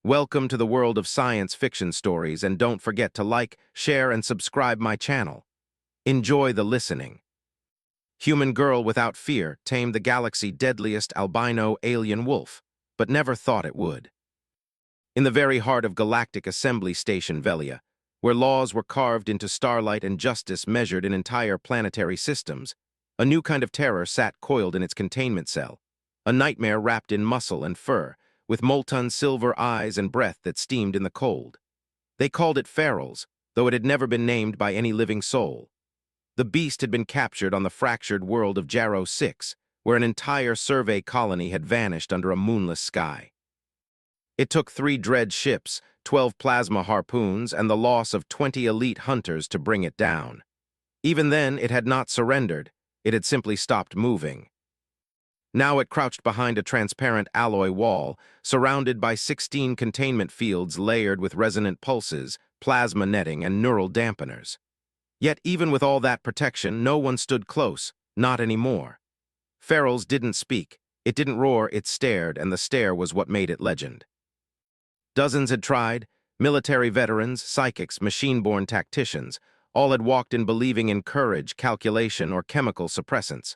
Welcome to the world of science fiction stories, and don't forget to like, share, and subscribe my channel. Enjoy the listening. Human girl without fear tamed the galaxy deadliest albino alien wolf, but never thought it would. In the very heart of Galactic Assembly Station Velia, where laws were carved into starlight and justice measured in entire planetary systems, a new kind of terror sat coiled in its containment cell, a nightmare wrapped in muscle and fur, with molten silver eyes and breath that steamed in the cold. They called it Ferals, though it had never been named by any living soul. The beast had been captured on the fractured world of Jarrow 6, where an entire survey colony had vanished under a moonless sky. It took 3 dread ships, 12 plasma harpoons, and the loss of 20 elite hunters to bring it down. Even then, it had not surrendered. It had simply stopped moving. Now it crouched behind a transparent alloy wall, surrounded by 16 containment fields layered with resonant pulses, plasma netting, and neural dampeners. Yet even with all that protection, no one stood close, not anymore. Ferals didn't speak. It didn't roar, it stared, and the stare was what made it legend. Dozens had tried, military veterans, psychics, machine-born tacticians, all had walked in believing in courage, calculation, or chemical suppressants.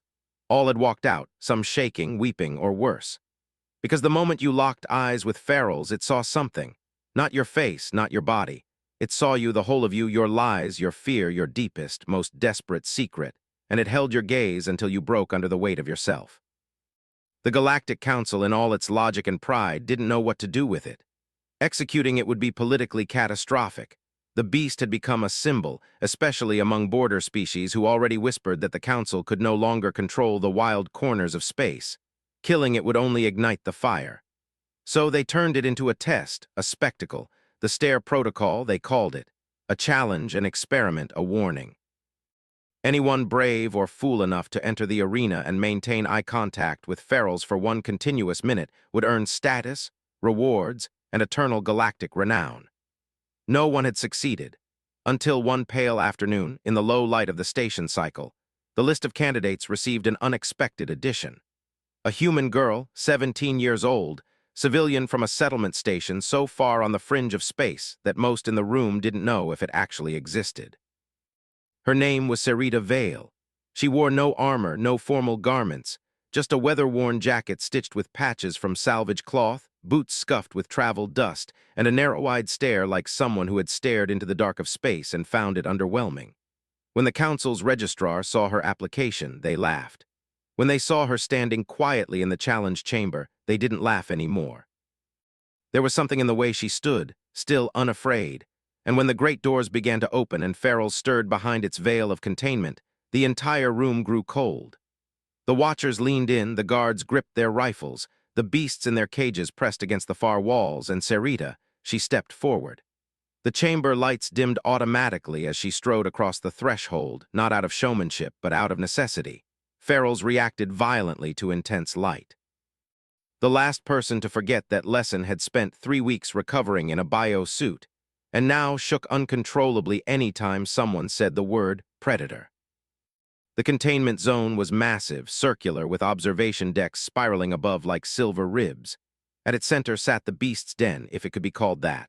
All had walked out, some shaking, weeping, or worse. Because the moment you locked eyes with Ferals, it saw something. Not your face, not your body. It saw you, the whole of you, your lies, your fear, your deepest, most desperate secret, and it held your gaze until you broke under the weight of yourself. The Galactic Council, in all its logic and pride, didn't know what to do with it. Executing it would be politically catastrophic. The beast had become a symbol, especially among border species who already whispered that the Council could no longer control the wild corners of space. Killing it would only ignite the fire. So they turned it into a test, a spectacle, the Stare Protocol, they called it. A challenge, an experiment, a warning. Anyone brave or fool enough to enter the arena and maintain eye contact with Ferals for 1 continuous minute would earn status, rewards, and eternal galactic renown. No one had succeeded, until one pale afternoon, in the low light of the station cycle, the list of candidates received an unexpected addition. A human girl, 17 years old, civilian from a settlement station so far on the fringe of space that most in the room didn't know if it actually existed. Her name was Sarita Vale. She wore no armor, no formal garments, just a weather-worn jacket stitched with patches from salvage cloth, boots scuffed with traveled dust, and a narrow-eyed stare like someone who had stared into the dark of space and found it underwhelming. When the Council's registrar saw her application, they laughed. When they saw her standing quietly in the challenge chamber, they didn't laugh anymore. There was something in the way she stood, still unafraid, and when the great doors began to open and Ferals stirred behind its veil of containment, the entire room grew cold. The watchers leaned in, the guards gripped their rifles, the beasts in their cages pressed against the far walls, and Sarita, she stepped forward. The chamber lights dimmed automatically as she strode across the threshold, not out of showmanship, but out of necessity. Ferals reacted violently to intense light. The last person to forget that lesson had spent 3 weeks recovering in a bio suit, and now shook uncontrollably any time someone said the word predator. The containment zone was massive, circular, with observation decks spiraling above like silver ribs. At its center sat the beast's den, if it could be called that.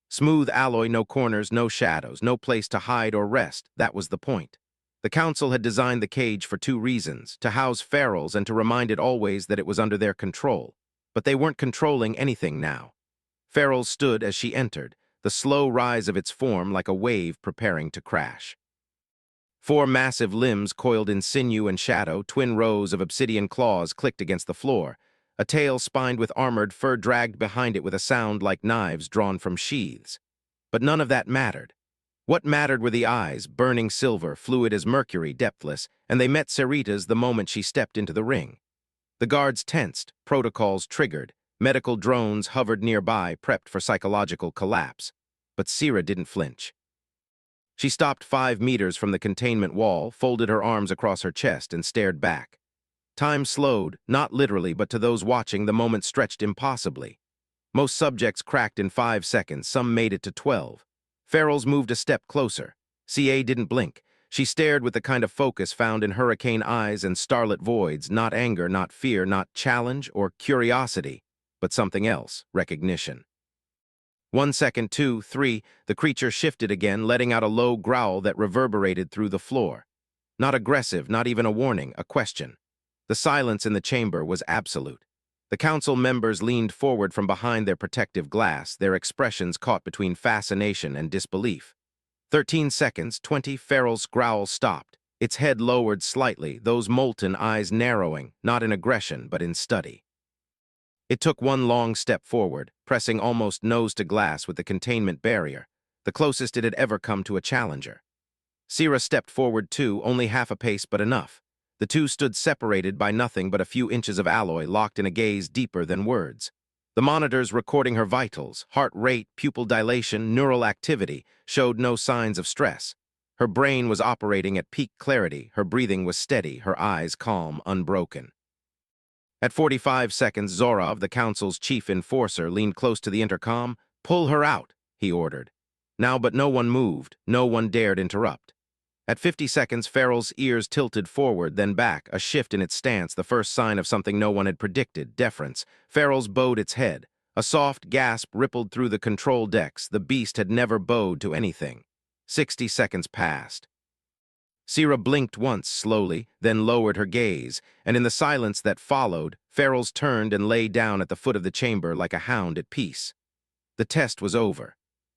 Smooth alloy, no corners, no shadows, no place to hide or rest. That was the point. The Council had designed the cage for 2 reasons, to house Ferals and to remind it always that it was under their control. But they weren't controlling anything now. Ferals stood as she entered, the slow rise of its form like a wave preparing to crash. 4 massive limbs coiled in sinew and shadow, twin rows of obsidian claws clicked against the floor. A tail spined with armored fur dragged behind it with a sound like knives drawn from sheaths. But none of that mattered. What mattered were the eyes, burning silver, fluid as mercury, depthless, and they met Sarita's the moment she stepped into the ring. The guards tensed, protocols triggered, medical drones hovered nearby, prepped for psychological collapse. But Sarita didn't flinch. She stopped 5 meters from the containment wall, folded her arms across her chest, and stared back. Time slowed, not literally, but to those watching, the moment stretched impossibly. Most subjects cracked in 5 seconds, some made it to 12. Ferals moved a step closer. CA didn't blink. She stared with the kind of focus found in hurricane eyes and starlit voids, not anger, not fear, not challenge or curiosity, but something else, recognition. 1 second, 2, 3, the creature shifted again, letting out a low growl that reverberated through the floor. Not aggressive, not even a warning, a question. The silence in the chamber was absolute. The council members leaned forward from behind their protective glass, their expressions caught between fascination and disbelief. 13 seconds, 20, Farrell's growl stopped. Its head lowered slightly, those molten eyes narrowing, not in aggression, but in study. It took one long step forward, pressing almost nose to glass with the containment barrier, the closest it had ever come to a challenger. Sira stepped forward too, only half a pace but enough. The two stood separated by nothing but a few inches of alloy, locked in a gaze deeper than words. The monitors recording her vitals, heart rate, pupil dilation, neural activity, showed no signs of stress. Her brain was operating at peak clarity, her breathing was steady, her eyes calm, unbroken. At 45 seconds, Zorov, the council's chief enforcer, leaned close to the intercom. "Pull her out," he ordered. Now, but no one moved, no one dared interrupt. At 50 seconds, Farrell's ears tilted forward, then back, a shift in its stance, the first sign of something no one had predicted, deference. Farrell's bowed its head. A soft gasp rippled through the control decks. The beast had never bowed to anything. 60 seconds passed. Sira blinked once, slowly, then lowered her gaze, and in the silence that followed, Farrell's turned and lay down at the foot of the chamber like a hound at peace. The test was over.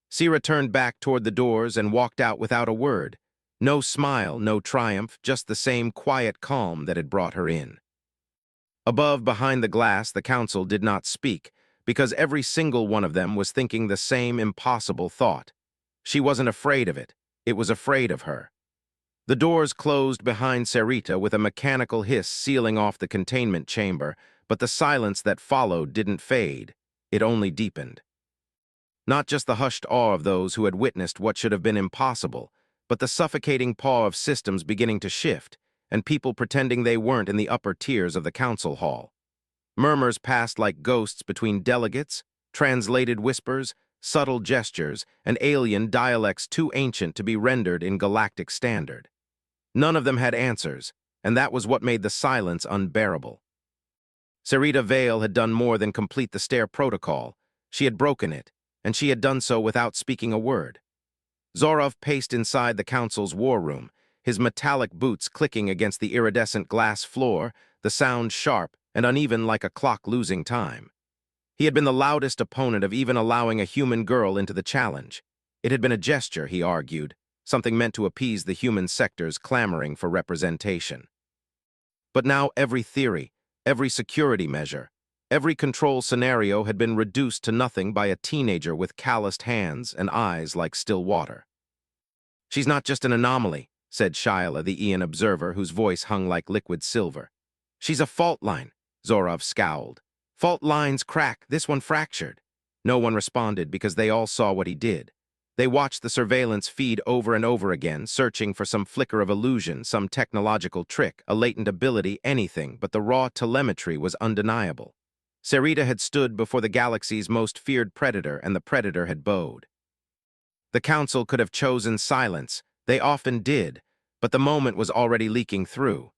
Sira turned back toward the doors and walked out without a word. No smile, no triumph, just the same quiet calm that had brought her in. Above, behind the glass, the council did not speak, because every single one of them was thinking the same impossible thought. She wasn't afraid of it. It was afraid of her. The doors closed behind Sarita with a mechanical hiss sealing off the containment chamber, but the silence that followed didn't fade. It only deepened. Not just the hushed awe of those who had witnessed what should have been impossible, but the suffocating paw of systems beginning to shift, and people pretending they weren't in the upper tiers of the council hall. Murmurs passed like ghosts between delegates, translated whispers, subtle gestures, and alien dialects too ancient to be rendered in galactic standard. None of them had answers, and that was what made the silence unbearable. Sarita Vale had done more than complete the stair protocol. She had broken it, and she had done so without speaking a word. Zorov paced inside the council's war room, his metallic boots clicking against the iridescent glass floor, the sound sharp and uneven like a clock losing time. He had been the loudest opponent of even allowing a human girl into the challenge. It had been a gesture, he argued, something meant to appease the human sectors clamoring for representation. But now every theory, every security measure, every control scenario had been reduced to nothing by a teenager with calloused hands and eyes like still water. "She's not just an anomaly," said Shyla, the Ian observer, whose voice hung like liquid silver. "She's a fault line," Zorov scowled. "Fault lines crack, this one fractured." No one responded because they all saw what he did. They watched the surveillance feed over and over again, searching for some flicker of illusion, some technological trick, a latent ability, anything, but the raw telemetry was undeniable. Sarita had stood before the galaxy's most feared predator, and the predator had bowed. The council could have chosen silence. They often did, but the moment was already leaking through.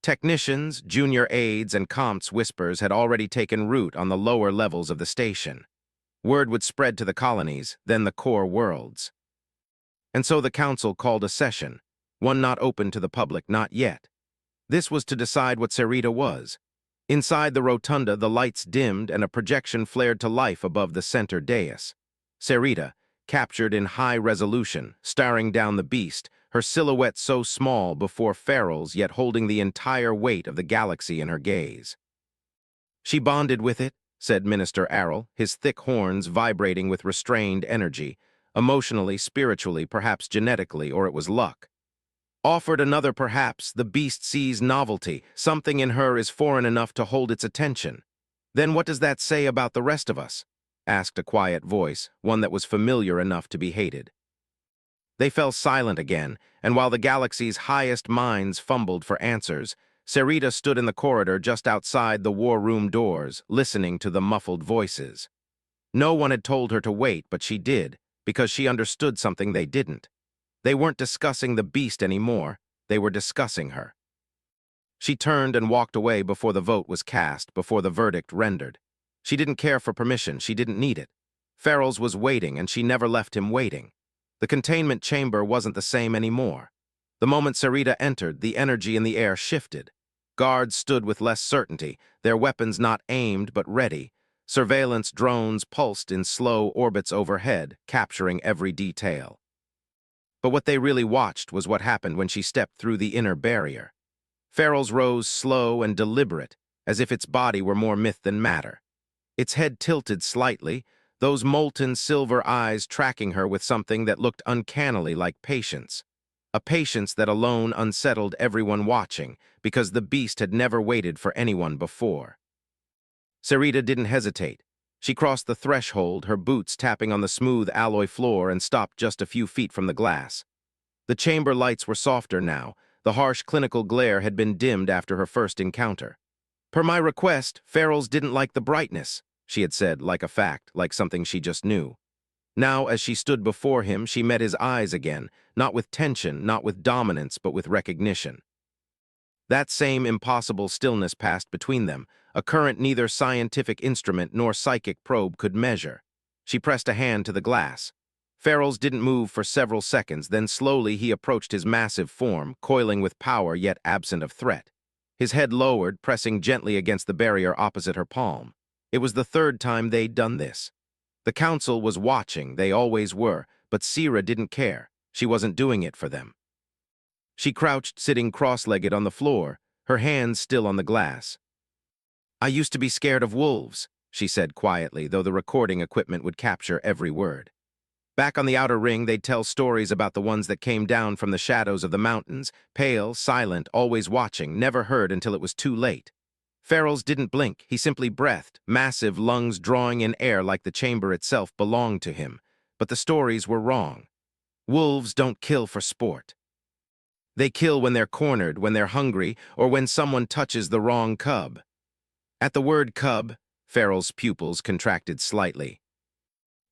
Technicians, junior aides, and Comte's whispers had already taken root on the lower levels of the station. Word would spread to the colonies, then the core worlds. And so the council called a session, one not open to the public, not yet. This was to decide what Sarita was. Inside the rotunda, the lights dimmed and a projection flared to life above the center dais. Sarita, captured in high resolution, staring down the beast, her silhouette so small before Farrell's, yet holding the entire weight of the galaxy in her gaze. "She bonded with it," said Minister Arrell, his thick horns vibrating with restrained energy, emotionally, spiritually, perhaps genetically, or it was luck. "Offered another perhaps, the beast sees novelty, something in her is foreign enough to hold its attention. Then what does that say about the rest of us?" asked a quiet voice, one that was familiar enough to be hated. They fell silent again, and while the galaxy's highest minds fumbled for answers, Sarita stood in the corridor just outside the war room doors, listening to the muffled voices. No one had told her to wait, but she did, because she understood something they didn't. They weren't discussing the beast anymore, they were discussing her. She turned and walked away before the vote was cast, before the verdict rendered. She didn't care for permission, she didn't need it. Ferrell's was waiting, and she never left him waiting. The containment chamber wasn't the same anymore. The moment Sarita entered, the energy in the air shifted. Guards stood with less certainty, their weapons not aimed but ready. Surveillance drones pulsed in slow orbits overhead, capturing every detail. But what they really watched was what happened when she stepped through the inner barrier. Ferrell's rose slow and deliberate, as if its body were more myth than matter. Its head tilted slightly, those molten silver eyes tracking her with something that looked uncannily like patience. A patience that alone unsettled everyone watching, because the beast had never waited for anyone before. Sarita didn't hesitate. She crossed the threshold, her boots tapping on the smooth alloy floor, and stopped just a few feet from the glass. The chamber lights were softer now. The harsh clinical glare had been dimmed after her first encounter. Per my request, Ferrell's didn't like the brightness, she had said, like a fact, like something she just knew. Now, as she stood before him, she met his eyes again, not with tension, not with dominance, but with recognition. That same impossible stillness passed between them, a current neither scientific instrument nor psychic probe could measure. She pressed a hand to the glass. Ferrell's didn't move for several seconds, then slowly he approached his massive form, coiling with power yet absent of threat. His head lowered, pressing gently against the barrier opposite her palm. It was the third time they'd done this. The council was watching, they always were, but Sira didn't care. She wasn't doing it for them. She crouched, sitting cross-legged on the floor, her hands still on the glass. "I used to be scared of wolves," she said quietly, though the recording equipment would capture every word. Back on the outer ring, they'd tell stories about the ones that came down from the shadows of the mountains, pale, silent, always watching, never heard until it was too late. Ferrell's didn't blink, he simply breathed, massive lungs drawing in air like the chamber itself belonged to him. But the stories were wrong. Wolves don't kill for sport. They kill when they're cornered, when they're hungry, or when someone touches the wrong cub. At the word cub, Ferrell's pupils contracted slightly.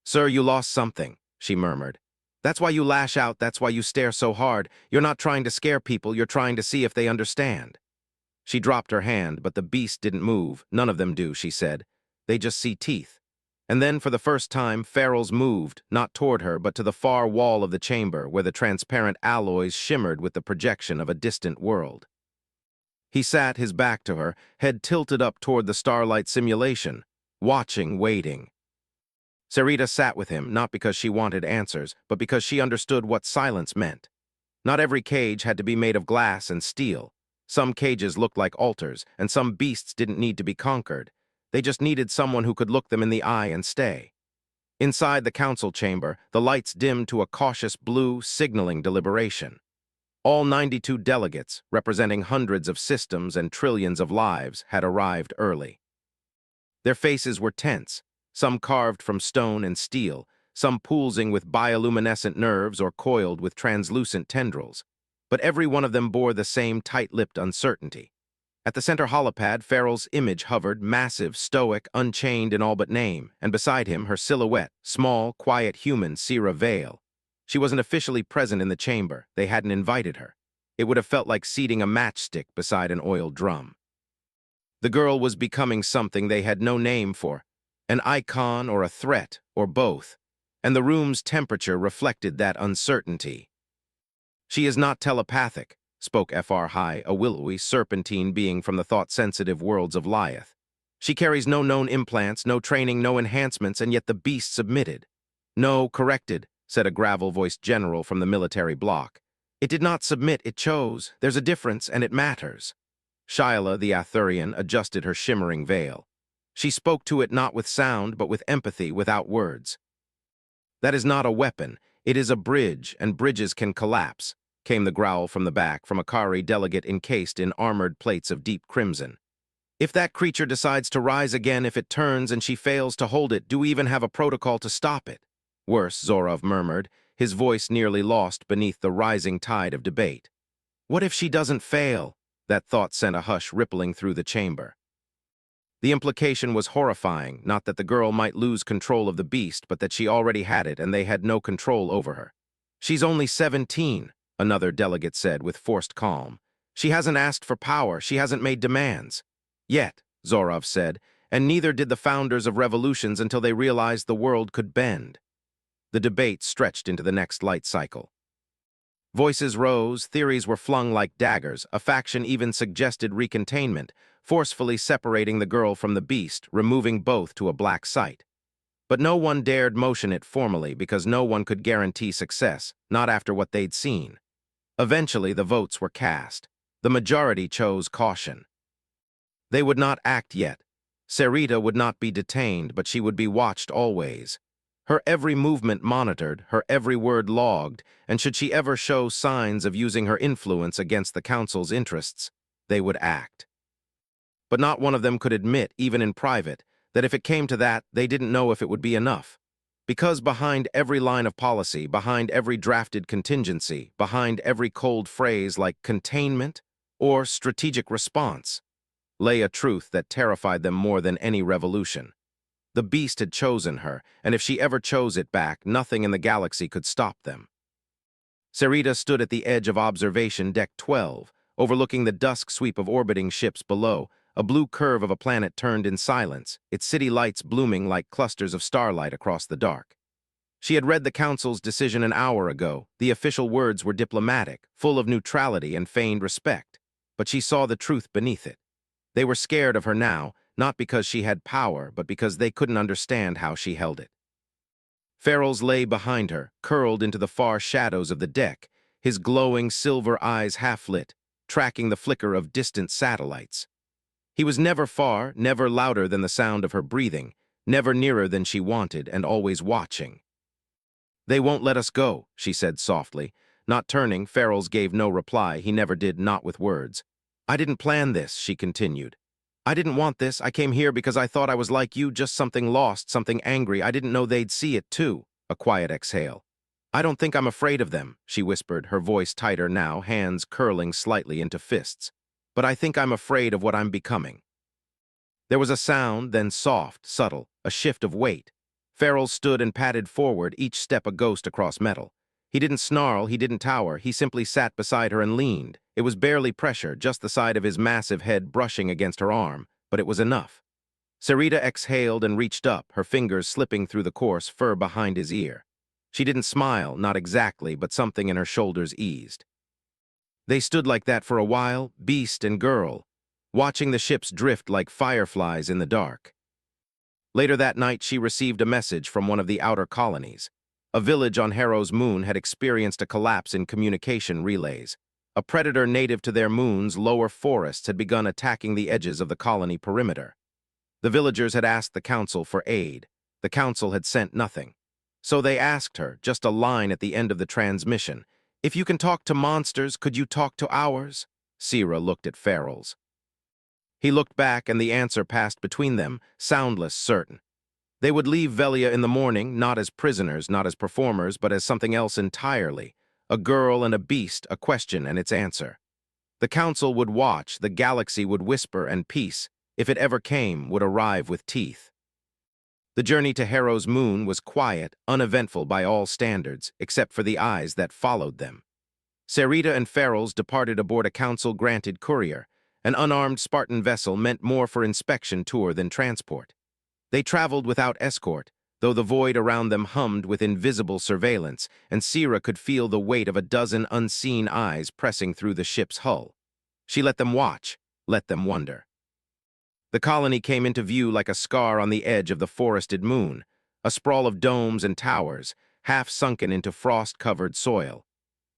"Sir, you lost something," she murmured. "That's why you lash out, that's why you stare so hard. You're not trying to scare people, you're trying to see if they understand." She dropped her hand, but the beast didn't move. "None of them do," she said. "They just see teeth." And then, for the first time, Ferrell's moved, not toward her, but to the far wall of the chamber, where the transparent alloys shimmered with the projection of a distant world. He sat, his back to her, head tilted up toward the starlight simulation, watching, waiting. Sarita sat with him, not because she wanted answers, but because she understood what silence meant. Not every cage had to be made of glass and steel. Some cages looked like altars, and some beasts didn't need to be conquered. They just needed someone who could look them in the eye and stay. Inside the council chamber, the lights dimmed to a cautious blue, signaling deliberation. All 92 delegates, representing hundreds of systems and trillions of lives, had arrived early. Their faces were tense, some carved from stone and steel, some pulsing with bioluminescent nerves or coiled with translucent tendrils. But every one of them bore the same tight-lipped uncertainty. At the center holopad, Ferrell's image hovered, massive, stoic, unchained in all but name, and beside him, her silhouette, small, quiet human Sira Vale. She wasn't officially present in the chamber. They hadn't invited her. It would have felt like seating a matchstick beside an oiled drum. The girl was becoming something they had no name for, an icon or a threat, or both, and the room's temperature reflected that uncertainty. "She is not telepathic," spoke Fr High, a willowy, serpentine being from the thought-sensitive worlds of Lyeth. "She carries no known implants, no training, no enhancements, and yet the beast submitted." "No, corrected," said a gravel-voiced general from the military bloc. "It did not submit, it chose. There's a difference, and it matters." Shyla, the Athurian, adjusted her shimmering veil. She spoke to it not with sound, but with empathy, without words. "That is not a weapon. It is a bridge, and bridges can collapse," came the growl from the back, from a Kari delegate encased in armored plates of deep crimson. "If that creature decides to rise again, if it turns and she fails to hold it, do we even have a protocol to stop it?" "Worse," Zorov murmured, his voice nearly lost beneath the rising tide of debate. "What if she doesn't fail?" That thought sent a hush rippling through the chamber. The implication was horrifying, not that the girl might lose control of the beast, but that she already had it and they had no control over her. "She's only 17, another delegate said with forced calm. "She hasn't asked for power, she hasn't made demands." "Yet," Zorov said, and neither did the founders of revolutions until they realized the world could bend. The debate stretched into the next light cycle. Voices rose, theories were flung like daggers, a faction even suggested recontainment, forcefully separating the girl from the beast, removing both to a black site. But no one dared motion it formally because no one could guarantee success, not after what they'd seen. Eventually, the votes were cast. The majority chose caution. They would not act yet. Sarita would not be detained, but she would be watched always. Her every movement monitored, her every word logged, and should she ever show signs of using her influence against the council's interests, they would act. But not one of them could admit, even in private, that if it came to that, they didn't know if it would be enough. Because behind every line of policy, behind every drafted contingency, behind every cold phrase like containment or strategic response, lay a truth that terrified them more than any revolution. The beast had chosen her, and if she ever chose it back, nothing in the galaxy could stop them. Sarita stood at the edge of observation deck 12, overlooking the dusk sweep of orbiting ships below, a blue curve of a planet turned in silence, its city lights blooming like clusters of starlight across the dark. She had read the Council's decision an hour ago. The official words were diplomatic, full of neutrality and feigned respect, but she saw the truth beneath it. They were scared of her now, not because she had power, but because they couldn't understand how she held it. Farrell's lay behind her, curled into the far shadows of the deck, his glowing silver eyes half-lit, tracking the flicker of distant satellites. He was never far, never louder than the sound of her breathing, never nearer than she wanted, and always watching. "They won't let us go," she said softly. Not turning, Farrell's gave no reply. He never did, not with words. "I didn't plan this," she continued. "I didn't want this. I came here because I thought I was like you, just something lost, something angry. I didn't know they'd see it, too." A quiet exhale. "I don't think I'm afraid of them," she whispered, her voice tighter now, hands curling slightly into fists. "But I think I'm afraid of what I'm becoming." There was a sound, then soft, subtle, a shift of weight. Farrell stood and padded forward, each step a ghost across metal. He didn't snarl, he didn't tower, he simply sat beside her and leaned. It was barely pressure, just the side of his massive head brushing against her arm, but it was enough. Sarita exhaled and reached up, her fingers slipping through the coarse fur behind his ear. She didn't smile, not exactly, but something in her shoulders eased. They stood like that for a while, beast and girl, watching the ships drift like fireflies in the dark. Later that night, she received a message from one of the outer colonies. A village on Harrow's moon had experienced a collapse in communication relays. A predator native to their moon's lower forests had begun attacking the edges of the colony perimeter. The villagers had asked the council for aid. The council had sent nothing. So they asked her, just a line at the end of the transmission, "If you can talk to monsters, could you talk to ours?" Sierra looked at Farrell's. He looked back, and the answer passed between them, soundless, certain. They would leave Velia in the morning, not as prisoners, not as performers, but as something else entirely. A girl and a beast, a question and its answer. The council would watch, the galaxy would whisper, and peace, if it ever came, would arrive with teeth. The journey to Harrow's moon was quiet, uneventful by all standards, except for the eyes that followed them. Sarita and Farrell's departed aboard a council-granted courier. An unarmed Spartan vessel meant more for inspection tour than transport. They traveled without escort, though the void around them hummed with invisible surveillance, and Sierra could feel the weight of a dozen unseen eyes pressing through the ship's hull. She let them watch, let them wonder. The colony came into view like a scar on the edge of the forested moon, a sprawl of domes and towers, half sunken into frost-covered soil.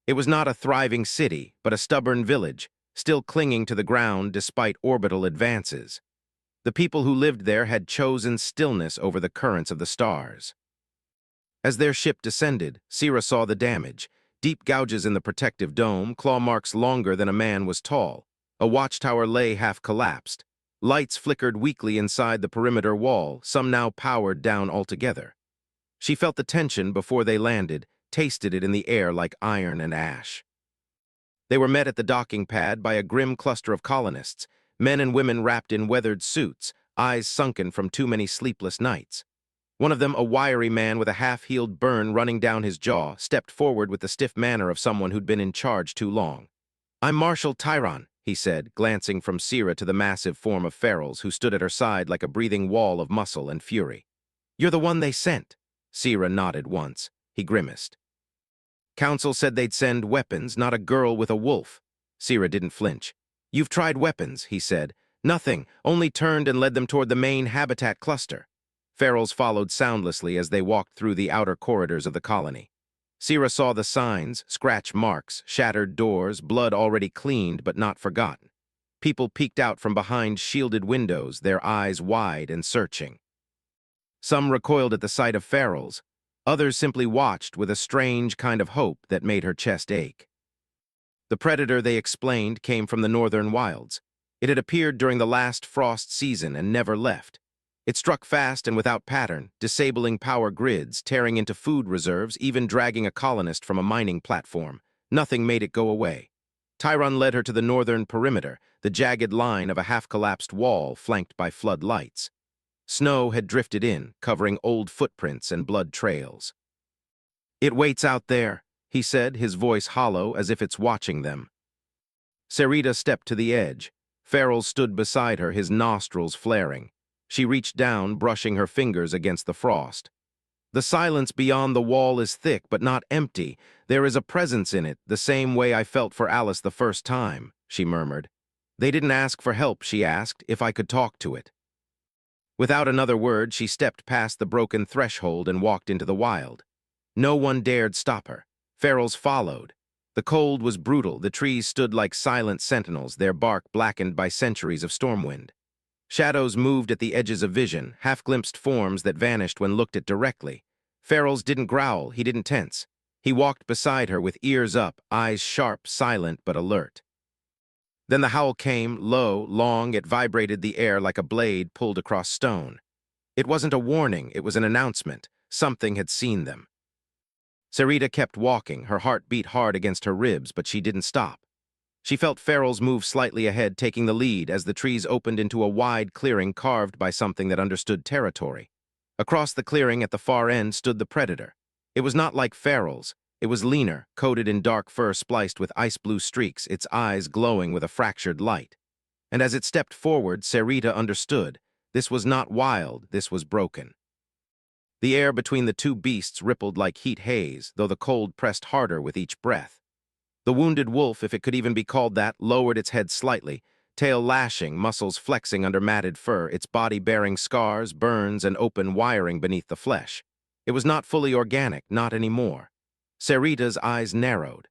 It was not a thriving city, but a stubborn village, still clinging to the ground despite orbital advances. The people who lived there had chosen stillness over the currents of the stars. As their ship descended, Sierra saw the damage, deep gouges in the protective dome, claw marks longer than a man was tall. A watchtower lay half-collapsed. Lights flickered weakly inside the perimeter wall, some now powered down altogether. She felt the tension before they landed, tasted it in the air like iron and ash. They were met at the docking pad by a grim cluster of colonists, men and women wrapped in weathered suits, eyes sunken from too many sleepless nights. One of them, a wiry man with a half-healed burn running down his jaw, stepped forward with the stiff manner of someone who'd been in charge too long. "I'm Marshal Tyron," he said, glancing from Sira to the massive form of Ferals, who stood at her side like a breathing wall of muscle and fury. "You're the one they sent." Sira nodded once. He grimaced. "Council said they'd send weapons, not a girl with a wolf." Sira didn't flinch. "You've tried weapons," he said. "Nothing, only turned and led them toward the main habitat cluster." Ferals followed soundlessly as they walked through the outer corridors of the colony. Sira saw the signs, scratch marks, shattered doors, blood already cleaned but not forgotten. People peeked out from behind shielded windows, their eyes wide and searching. Some recoiled at the sight of Ferals. Others simply watched with a strange kind of hope that made her chest ache. The predator, they explained, came from the northern wilds. It had appeared during the last frost season and never left. It struck fast and without pattern, disabling power grids, tearing into food reserves, even dragging a colonist from a mining platform. Nothing made it go away. Tyron led her to the northern perimeter, the jagged line of a half-collapsed wall flanked by flood lights. Snow had drifted in, covering old footprints and blood trails. "It waits out there," he said, his voice hollow as if it's watching them. Sarita stepped to the edge. Ferals stood beside her, his nostrils flaring. She reached down, brushing her fingers against the frost. "The silence beyond the wall is thick, but not empty. There is a presence in it, the same way I felt for Alice the first time," she murmured. "They didn't ask for help," she asked, "if I could talk to it." Without another word, she stepped past the broken threshold and walked into the wild. No one dared stop her. Ferals followed. The cold was brutal. The trees stood like silent sentinels, their bark blackened by centuries of stormwind. Shadows moved at the edges of vision, half-glimpsed forms that vanished when looked at directly. Ferals didn't growl, he didn't tense. He walked beside her with ears up, eyes sharp, silent but alert. Then the howl came, low, long, it vibrated the air like a blade pulled across stone. It wasn't a warning, it was an announcement. Something had seen them. Sarita kept walking, her heart beat hard against her ribs, but she didn't stop. She felt Ferals move slightly ahead, taking the lead as the trees opened into a wide clearing carved by something that understood territory. Across the clearing at the far end stood the predator. It was not like Ferals. It was leaner, coated in dark fur spliced with ice-blue streaks, its eyes glowing with a fractured light. And as it stepped forward, Sarita understood. This was not wild, this was broken. The air between the two beasts rippled like heat haze, though the cold pressed harder with each breath. The wounded wolf, if it could even be called that, lowered its head slightly, tail lashing, muscles flexing under matted fur, its body bearing scars, burns, and open wiring beneath the flesh. It was not fully organic, not anymore. Sarita's eyes narrowed.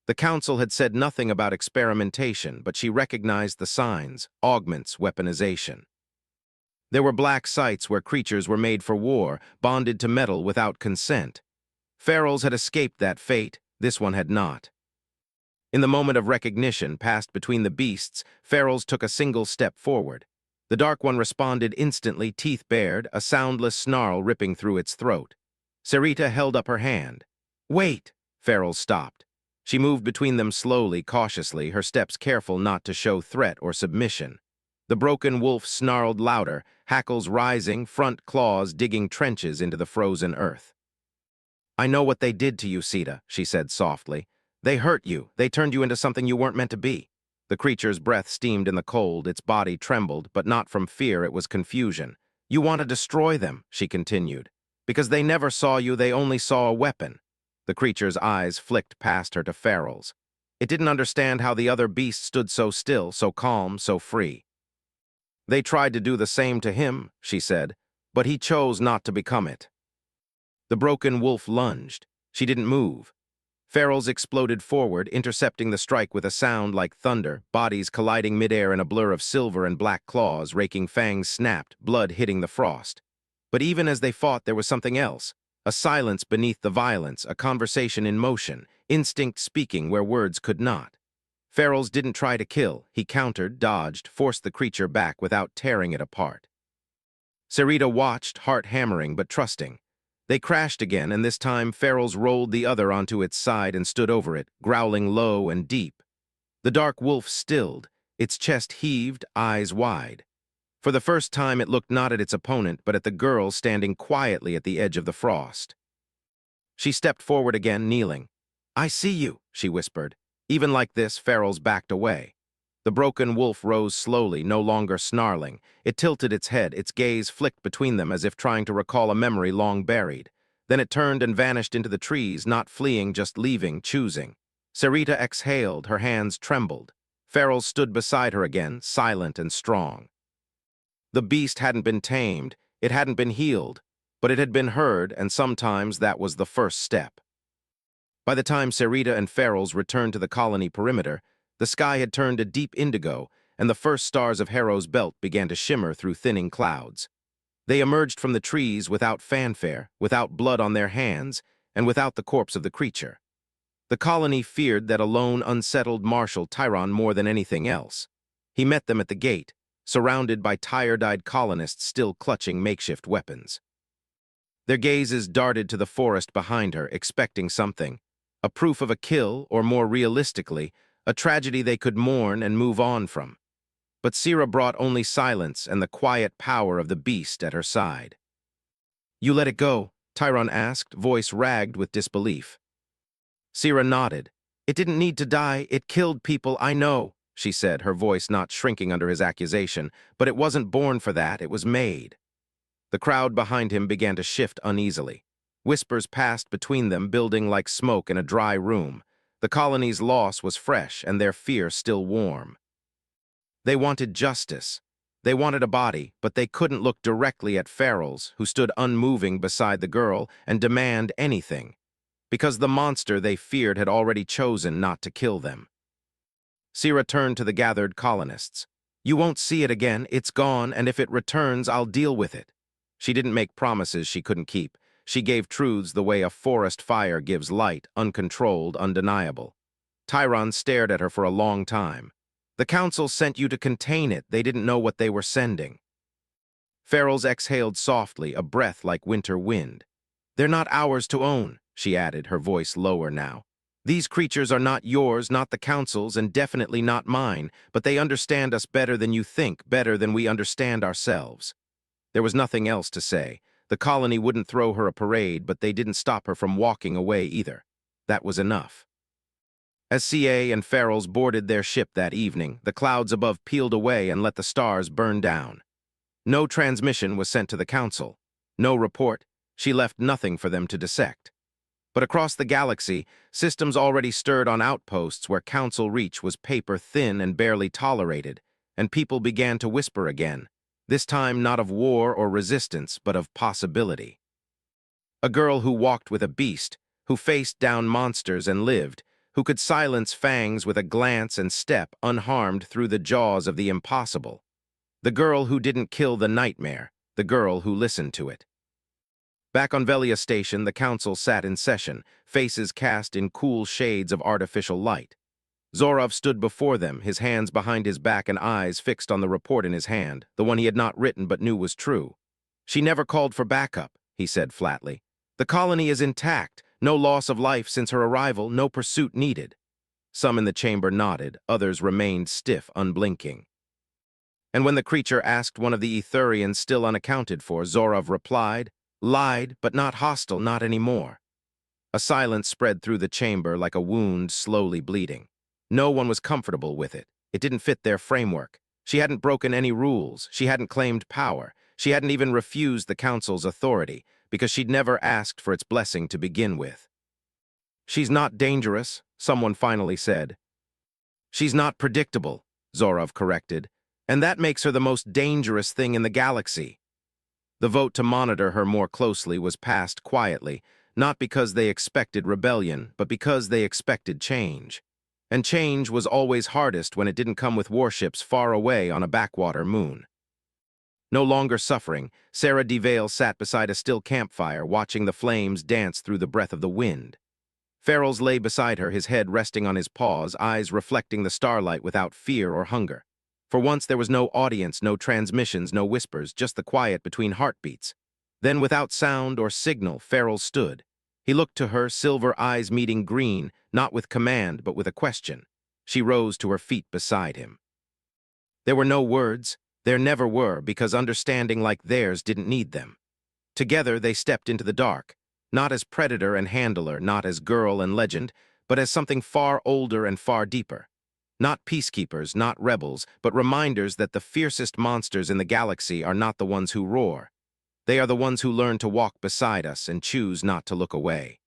The council had said nothing about experimentation, but she recognized the signs: augments, weaponization. There were black sites where creatures were made for war, bonded to metal without consent. Ferals had escaped that fate, this one had not. In the moment of recognition passed between the beasts, Ferals took a single step forward. The Dark One responded instantly, teeth bared, a soundless snarl ripping through its throat. Sarita held up her hand. "Wait!" Ferals stopped. She moved between them slowly, cautiously, her steps careful not to show threat or submission. The broken wolf snarled louder, hackles rising, front claws digging trenches into the frozen earth. "I know what they did to you, Sita," she said softly. "They hurt you. They turned you into something you weren't meant to be." The creature's breath steamed in the cold, its body trembled, but not from fear, it was confusion. "You want to destroy them," she continued. "Because they never saw you, they only saw a weapon." The creature's eyes flicked past her to Ferals. It didn't understand how the other beast stood so still, so calm, so free. "They tried to do the same to him," she said, "but he chose not to become it." The broken wolf lunged. She didn't move. Ferals exploded forward, intercepting the strike with a sound like thunder, bodies colliding midair in a blur of silver and black claws, raking fangs snapped, blood hitting the frost. But even as they fought, there was something else. A silence beneath the violence, a conversation in motion, instinct speaking where words could not. Ferals didn't try to kill. He countered, dodged, forced the creature back without tearing it apart. Sarita watched, heart hammering but trusting. They crashed again, and this time Ferals rolled the other onto its side and stood over it, growling low and deep. The dark wolf stilled, its chest heaved, eyes wide. For the first time it looked not at its opponent, but at the girl standing quietly at the edge of the frost. She stepped forward again, kneeling. "I see you," she whispered. Even like this, Ferals backed away. The broken wolf rose slowly, no longer snarling. It tilted its head, its gaze flicked between them as if trying to recall a memory long buried. Then it turned and vanished into the trees, not fleeing, just leaving, choosing. Sarita exhaled, her hands trembled. Farrell stood beside her again, silent and strong. The beast hadn't been tamed, it hadn't been healed, but it had been heard, and sometimes that was the first step. By the time Sarita and Farrell's returned to the colony perimeter, the sky had turned a deep indigo, and the first stars of Harrow's belt began to shimmer through thinning clouds. They emerged from the trees without fanfare, without blood on their hands, and without the corpse of the creature. The colony feared that alone, unsettled Marshal Tyron more than anything else. He met them at the gate, surrounded by tired-eyed colonists still clutching makeshift weapons. Their gazes darted to the forest behind her, expecting something, a proof of a kill, or more realistically, a tragedy they could mourn and move on from. But Sira brought only silence and the quiet power of the beast at her side. "You let it go?" Tyron asked, voice ragged with disbelief. Sira nodded. "It didn't need to die, it killed people, I know," she said, her voice not shrinking under his accusation, "but it wasn't born for that, it was made." The crowd behind him began to shift uneasily. Whispers passed between them, building like smoke in a dry room. The colony's loss was fresh and their fear still warm. They wanted justice. They wanted a body, but they couldn't look directly at Farrell's, who stood unmoving beside the girl, and demand anything, because the monster they feared had already chosen not to kill them. Sira turned to the gathered colonists. "You won't see it again, it's gone, and if it returns, I'll deal with it." She didn't make promises she couldn't keep. She gave truths the way a forest fire gives light, uncontrolled, undeniable. Tyron stared at her for a long time. "The council sent you to contain it, they didn't know what they were sending." Farrell's exhaled softly, a breath like winter wind. "They're not ours to own," she added, her voice lower now. "These creatures are not yours, not the council's, and definitely not mine, but they understand us better than you think, better than we understand ourselves." There was nothing else to say. The colony wouldn't throw her a parade, but they didn't stop her from walking away either. That was enough. As CA and Farrell's boarded their ship that evening, the clouds above peeled away and let the stars burn down. No transmission was sent to the council. No report. She left nothing for them to dissect. But across the galaxy, systems already stirred on outposts where council reach was paper thin and barely tolerated, and people began to whisper again, this time not of war or resistance, but of possibility. A girl who walked with a beast, who faced down monsters and lived, who could silence fangs with a glance and step unharmed through the jaws of the impossible. The girl who didn't kill the nightmare, the girl who listened to it. Back on Velia Station, the council sat in session, faces cast in cool shades of artificial light. Zorov stood before them, his hands behind his back and eyes fixed on the report in his hand, the one he had not written but knew was true. "She never called for backup," he said flatly. "The colony is intact, no loss of life since her arrival, no pursuit needed." Some in the chamber nodded, others remained stiff, unblinking. And when the creature asked one of the Etherians still unaccounted for, Zorov replied, "Lied, but not hostile, not anymore." A silence spread through the chamber like a wound slowly bleeding. No one was comfortable with it. It didn't fit their framework. She hadn't broken any rules. She hadn't claimed power. She hadn't even refused the council's authority, because she'd never asked for its blessing to begin with. "She's not dangerous," someone finally said. "She's not predictable," Zorov corrected, "and that makes her the most dangerous thing in the galaxy." The vote to monitor her more closely was passed quietly, not because they expected rebellion, but because they expected change. And change was always hardest when it didn't come with warships far away on a backwater moon. No longer suffering, Sarah DeVale sat beside a still campfire, watching the flames dance through the breath of the wind. Farrell's lay beside her, his head resting on his paws, eyes reflecting the starlight without fear or hunger. For once there was no audience, no transmissions, no whispers, just the quiet between heartbeats. Then, without sound or signal, Farrell stood. He looked to her, silver eyes meeting green, not with command, but with a question. She rose to her feet beside him. There were no words. There never were, because understanding like theirs didn't need them. Together they stepped into the dark, not as predator and handler, not as girl and legend, but as something far older and far deeper. Not peacekeepers, not rebels, but reminders that the fiercest monsters in the galaxy are not the ones who roar. They are the ones who learn to walk beside us and choose not to look away.